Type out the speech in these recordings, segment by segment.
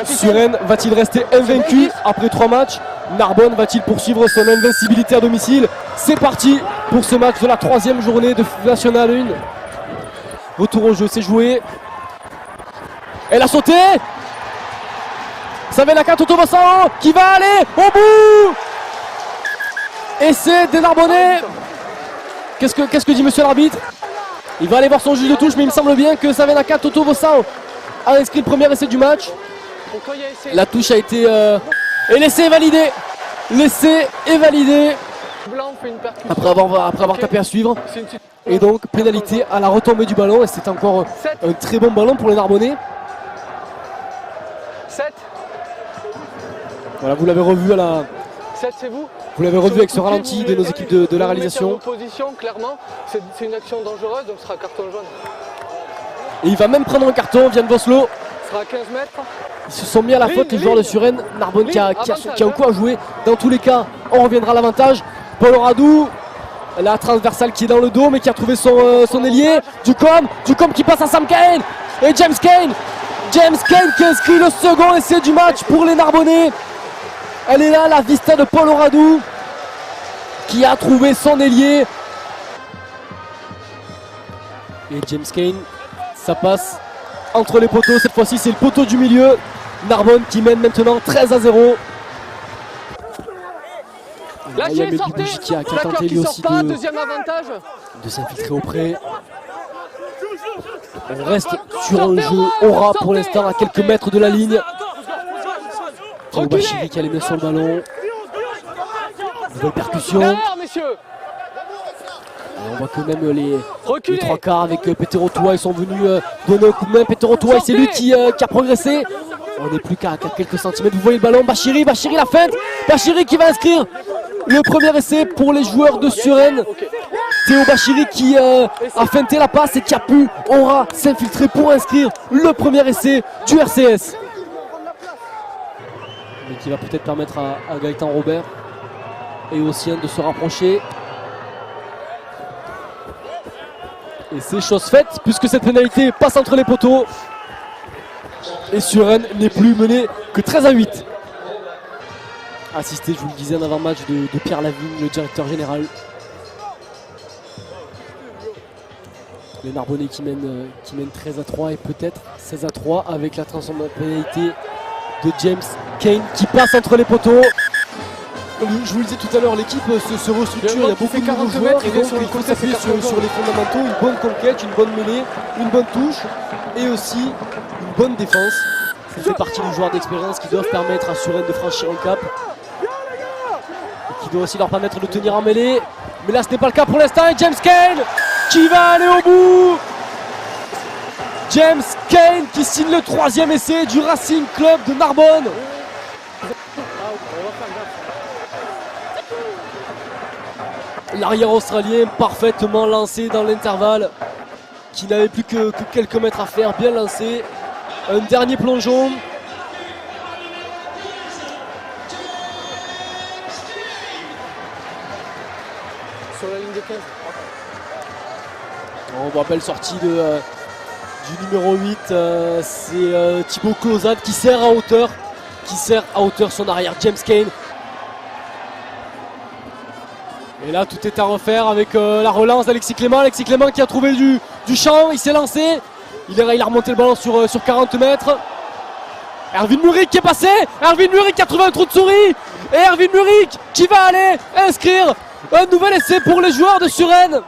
Suresnes va-t-il rester invaincu après 3 matchs? Narbonne va-t-il poursuivre son invincibilité à domicile? C'est parti pour ce match de la 3e journée de National 1. Retour au jeu, c'est joué. Elle a sauté. Savenaka Totovassao qui va aller au bout. Essai des Narbonnais. Qu'est-ce que dit monsieur l'arbitre? Il va aller voir son juge de touche, mais il me semble bien que Savenaka Totovassao a inscrit le premier essai du match. La touche a été... Et l'essai est validé. L'essai est validé. Après avoir tapé à suivre. Et donc pénalité à la retombée du ballon. Et c'est encore un très bon ballon pour les Narbonnais. Voilà, vous l'avez revu à la... Vous l'avez revu avec ce ralenti de nos équipes de la réalisation. Clairement, c'est une action dangereuse, donc ce sera carton jaune. Et il va même prendre un carton, Vian Voslo. Ce sera à 15 mètres. Ils se sont mis à la faute, les joueurs de Suresnes. Narbonne qui a un coup à jouer. Dans tous les cas, on reviendra à l'avantage. Paul Radou, la transversale qui est dans le dos, mais qui a trouvé son ailier. Ducombe qui passe à Sam Kane. Et James Kane qui inscrit le second essai du match pour les Narbonnais. Elle est là, la vista de Paul Radou, qui a trouvé son ailier. Et James Kane, ça passe entre les poteaux. Cette fois-ci, c'est le poteau du milieu. Narbonne qui mène maintenant 13-0. Là, il y a Medjugorje qui a tenté lui aussi de s'infiltrer auprès. On reste sur un jeu aura pour l'instant à quelques mètres de la ligne. Bachiri qui a les mains sur le ballon. Nouvelle percussion. Et on voit que même les 3 quarts avec Petero Touay, ils sont venus donner un coup de main. Petero Touay, c'est lui qui a progressé. On n'est plus qu'à quelques centimètres. Vous voyez le ballon. Bachiri la feinte. Bachiri qui va inscrire le premier essai pour les joueurs de Suresnes. Théo Bachiri qui a feinté la passe et qui a pu s'infiltrer pour inscrire le premier essai du RCS. Mais qui va peut-être permettre à Gaëtan Robert et aux siens de se rapprocher. Et c'est chose faite puisque cette pénalité passe entre les poteaux. Et Suresnes n'est plus mené que 13-8. Assisté, je vous le disais, en avant-match de Pierre Lavigne, le directeur général. Les Narbonnais qui mènent 13-3 et peut-être 16-3 avec la transformation de pénalité de James Kane qui passe entre les poteaux. Je vous le disais tout à l'heure, l'équipe se restructure, il y a beaucoup de nouveaux joueurs et donc il faut s'appuyer sur les fondamentaux, une bonne conquête, une bonne mêlée, une bonne touche et aussi une bonne défense. Ça fait partie des joueurs d'expérience qui doivent permettre à Suresnes de franchir un cap et qui doit aussi leur permettre de tenir en mêlée. Mais là ce n'est pas le cas pour l'instant et James Kane qui va aller au bout. James Kane qui signe le 3e essai du Racing Club de Narbonne. L'arrière australien parfaitement lancé dans l'intervalle, qui n'avait plus que quelques mètres à faire, bien lancé. Un dernier plongeon. Sur la ligne de 15. On voit belle sortie du numéro 8, c'est Thibaut Closade qui sert à hauteur son arrière, James Kane. Et là tout est à refaire avec la relance d'Alexis Clément. Alexis Clément qui a trouvé du champ, il s'est lancé, il a remonté le ballon sur 40 mètres. Erwin Muric qui est passé, Erwin Muric qui a trouvé un trou de souris. Et Erwin Muric qui va aller inscrire un nouvel essai pour les joueurs de Suresnes.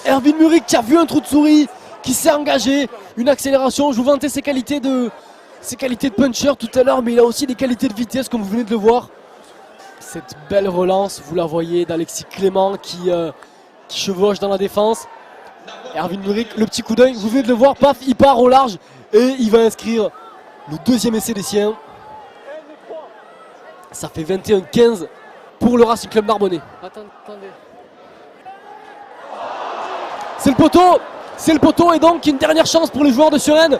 Erwin Muric qui a vu un trou de souris, qui s'est engagé, une accélération. Je vous vantais ses qualités de puncher tout à l'heure, mais il a aussi des qualités de vitesse comme vous venez de le voir. Cette belle relance, vous la voyez d'Alexis Clément qui chevauche dans la défense. Erwin Muric, le petit coup d'œil, vous venez de le voir, paf, il part au large et il va inscrire le 2e essai des siens. Ça fait 21-15 pour le Racing Club Narbonnais. Attendez. C'est le poteau et donc une dernière chance pour les joueurs de Suresnes.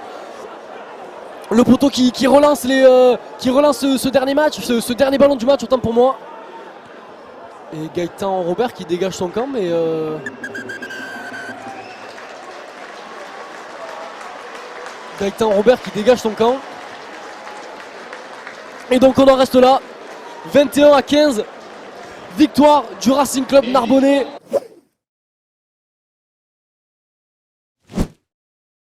Le poteau qui relance ce dernier match, ce dernier ballon du match, autant pour moi. Et Gaëtan Robert qui dégage son camp, mais Gaëtan Robert qui dégage son camp. Et donc on en reste là. 21-15. Victoire du Racing Club Narbonnais.